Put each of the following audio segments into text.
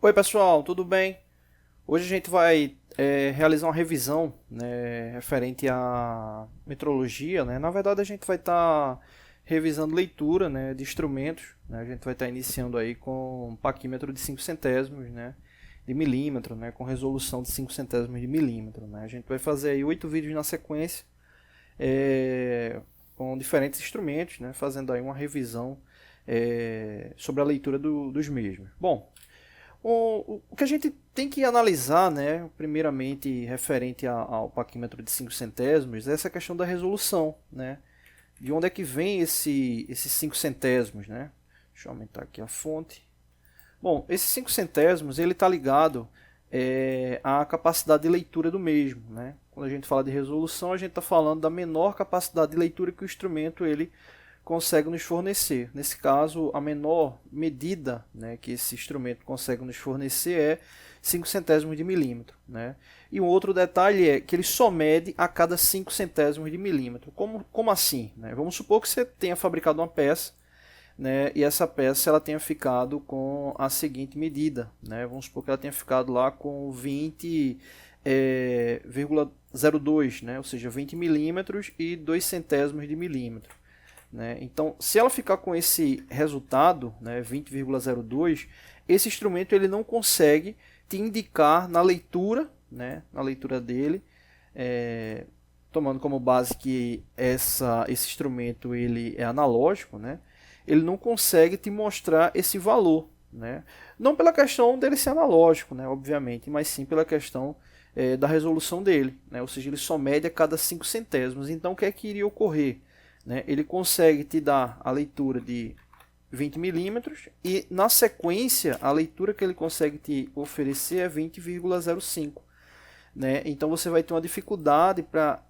Oi pessoal, tudo bem? Hoje a gente vai realizar uma revisão, né, referente à metrologia, né? Na verdade a gente vai estar revisando leitura, né, de instrumentos, né? A gente vai estar iniciando aí com um paquímetro de 5 centésimos, né, de milímetro, né, com resolução de 5 centésimos de milímetro, né? A gente vai fazer aí 8 vídeos na sequência, com diferentes instrumentos, né, fazendo aí uma revisão sobre a leitura dos mesmos. Bom, o que a gente tem que analisar, né, primeiramente referente ao paquímetro de 5 centésimos, é essa questão da resolução, né? De onde é que vem esses 5 centésimos, né? Deixa eu aumentar aqui a fonte. Bom, esses 5 centésimos ele está ligado à capacidade de leitura do mesmo, né? Quando a gente fala de resolução, a gente está falando da menor capacidade de leitura que o instrumento ele consegue nos fornecer. Nesse caso, a menor medida, né, que esse instrumento consegue nos fornecer é 5 centésimos de milímetro. Né? E um outro detalhe é que ele só mede a cada 5 centésimos de milímetro. Como assim? Né? Vamos supor que você tenha fabricado uma peça, né, e essa peça ela tenha ficado com a seguinte medida. Né? Vamos supor que ela tenha ficado lá com 20,02, né? Ou seja, 20 milímetros e 2 centésimos de milímetro. Né? Então, se ela ficar com esse resultado, né, 20,02, esse instrumento ele não consegue te indicar na leitura, né, na leitura dele, tomando como base que esse instrumento ele é analógico, né, ele não consegue te mostrar esse valor. Né? Não pela questão dele ser analógico, né, obviamente, mas sim pela questão da resolução dele. Né? Ou seja, ele só mede a cada 5 centésimos. Então, o que é que iria ocorrer? Né? Ele consegue te dar a leitura de 20 milímetros e, na sequência, a leitura que ele consegue te oferecer é 20,05. Né? Então, você vai ter uma dificuldade para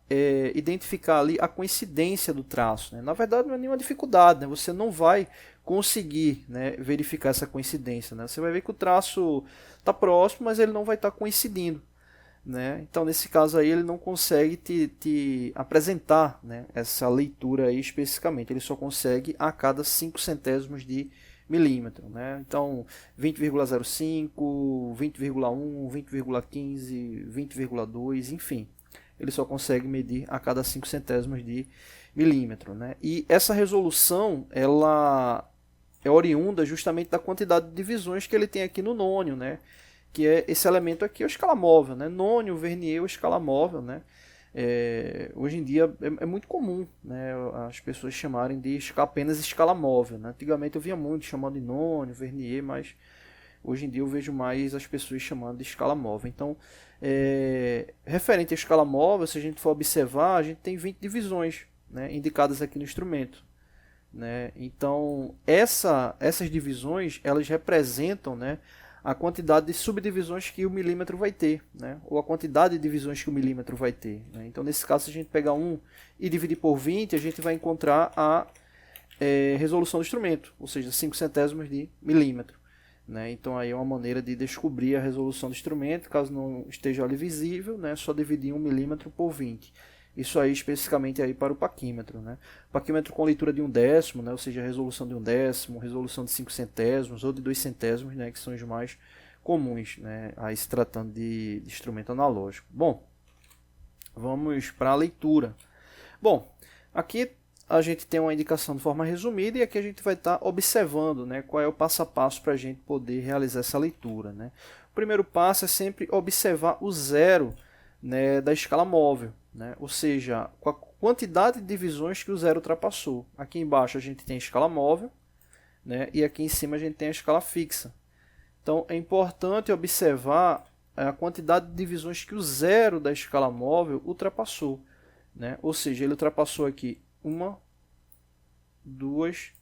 identificar ali a coincidência do traço. Né? Na verdade, não é nenhuma dificuldade, né? Você não vai conseguir, né, verificar essa coincidência. Né? Você vai ver que o traço está próximo, mas ele não vai estar coincidindo. Né? Então, nesse caso aí, ele não consegue te apresentar, né, essa leitura aí especificamente. Ele só consegue a cada 5 centésimos de milímetro. Né? Então, 20,05, 20,1, 20,15, 20,2, enfim. Ele só consegue medir a cada 5 centésimos de milímetro. Né? E essa resolução, ela é oriunda justamente da quantidade de divisões que ele tem aqui no nônio, né? Que é esse elemento aqui, a escala móvel, né? Nônio, vernier, a escala móvel, né? Hoje em dia é muito comum, né, as pessoas chamarem de apenas escala móvel. Né? Antigamente eu via muito chamando de nônio, vernier, mas hoje em dia eu vejo mais as pessoas chamando de escala móvel. Então, referente à escala móvel, se a gente for observar, a gente tem 20 divisões, né, indicadas aqui no instrumento. Né? Então, essas divisões, elas representam, né, a quantidade de subdivisões que o milímetro vai ter, né? Ou a quantidade de divisões que o milímetro vai ter. Né? Então, nesse caso, se a gente pegar 1 e dividir por 20, a gente vai encontrar a resolução do instrumento, ou seja, 5 centésimos de milímetro. Né? Então, aí é uma maneira de descobrir a resolução do instrumento, caso não esteja ali visível, né? Só dividir 1 milímetro por 20. Isso aí especificamente aí para o paquímetro. Né? Paquímetro com leitura de 1/10, né? Ou seja, resolução de 1/10, resolução de 5 centésimos ou de 2 centésimos, né? Que são os mais comuns, né? Aí se tratando de instrumento analógico. Bom, vamos para a leitura. Bom, aqui a gente tem uma indicação de forma resumida e aqui a gente vai estar observando, né, qual é o passo a passo para a gente poder realizar essa leitura. Né? O primeiro passo é sempre observar o zero, né, da escala móvel. Né? Ou seja, com a quantidade de divisões que o zero ultrapassou. Aqui embaixo a gente tem a escala móvel, né? E aqui em cima a gente tem a escala fixa. Então é importante observar a quantidade de divisões que o zero da escala móvel ultrapassou. Né? Ou seja, ele ultrapassou aqui 1, 2,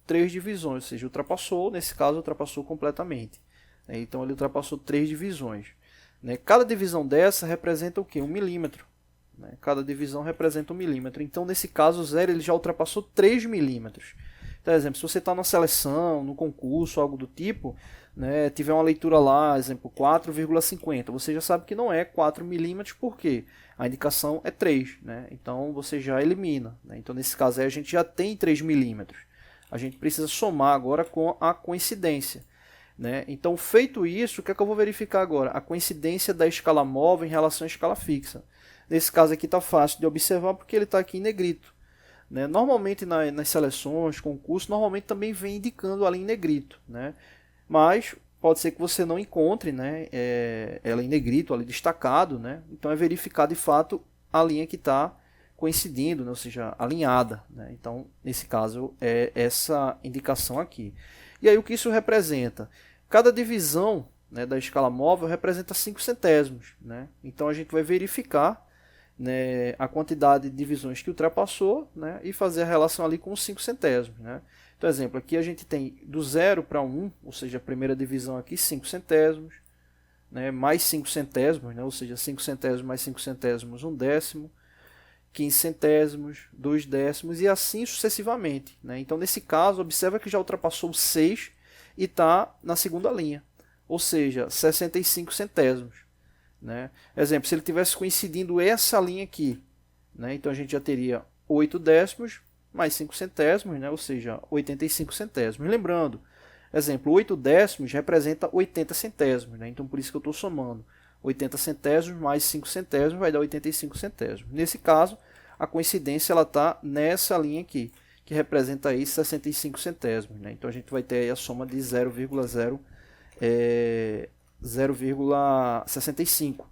3 divisões. Ou seja, ultrapassou, nesse caso ultrapassou completamente. Então ele ultrapassou 3 divisões. Cada divisão dessa representa o quê? 1 milímetro. Cada divisão representa 1 milímetro. Então, nesse caso, o zero ele já ultrapassou 3 milímetros. Por exemplo, se você está na seleção, no concurso, algo do tipo, né, tiver uma leitura lá, exemplo, 4,50, você já sabe que não é 4 milímetros, por quê? A indicação é 3. Né? Então, você já elimina. Né? Então, nesse caso, aí, a gente já tem 3 milímetros. A gente precisa somar agora com a coincidência. né? Então, feito isso, o que é que eu vou verificar agora? A coincidência da escala móvel em relação à escala fixa. Nesse caso aqui está fácil de observar porque ele está aqui em negrito, né? Normalmente nas seleções, concursos, normalmente também vem indicando ali em negrito, né? Mas pode ser que você não encontre, né, ela em negrito, ali destacado, né? Então é verificar de fato a linha que está coincidindo, né? Ou seja, alinhada, né? Então, nesse caso, é essa indicação aqui. E aí o que isso representa? Cada divisão, né, da escala móvel representa 5 centésimos, né? Então a gente vai verificar, né, a quantidade de divisões que ultrapassou, né, e fazer a relação ali com os 5 centésimos, né? Então, exemplo, aqui a gente tem do 0 para 1, ou seja, a primeira divisão aqui, 5 centésimos, né, mais 5 centésimos, né, ou seja, 5 centésimos mais 5 centésimos, 1 décimo, 15 centésimos, 2 décimos e assim sucessivamente, né? Então, nesse caso, observa que já ultrapassou 6 e está na segunda linha, ou seja, 65 centésimos. Né? Exemplo, se ele tivesse coincidindo essa linha aqui, né? Então a gente já teria 8 décimos mais 5 centésimos, né? Ou seja, 85 centésimos. Lembrando, exemplo, 8 décimos representa 80 centésimos, né? Então por isso que eu estou somando 80 centésimos mais 5 centésimos vai dar 85 centésimos. Nesse caso, a coincidência está nessa linha aqui, que representa aí 65 centésimos. Né? Então a gente vai ter aí a soma de 0,65,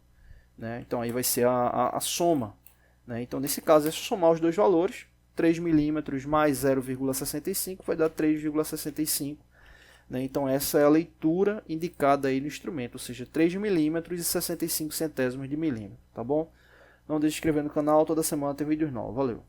né? Então aí vai ser a soma, né? Então nesse caso é só somar os dois valores, 3 milímetros mais 0,65 vai dar 3,65, né? Então essa é a leitura indicada aí no instrumento, ou seja, 3 milímetros e 65 centésimos de milímetro, tá bom? Não deixe de se inscrever no canal, toda semana tem vídeos novos, valeu!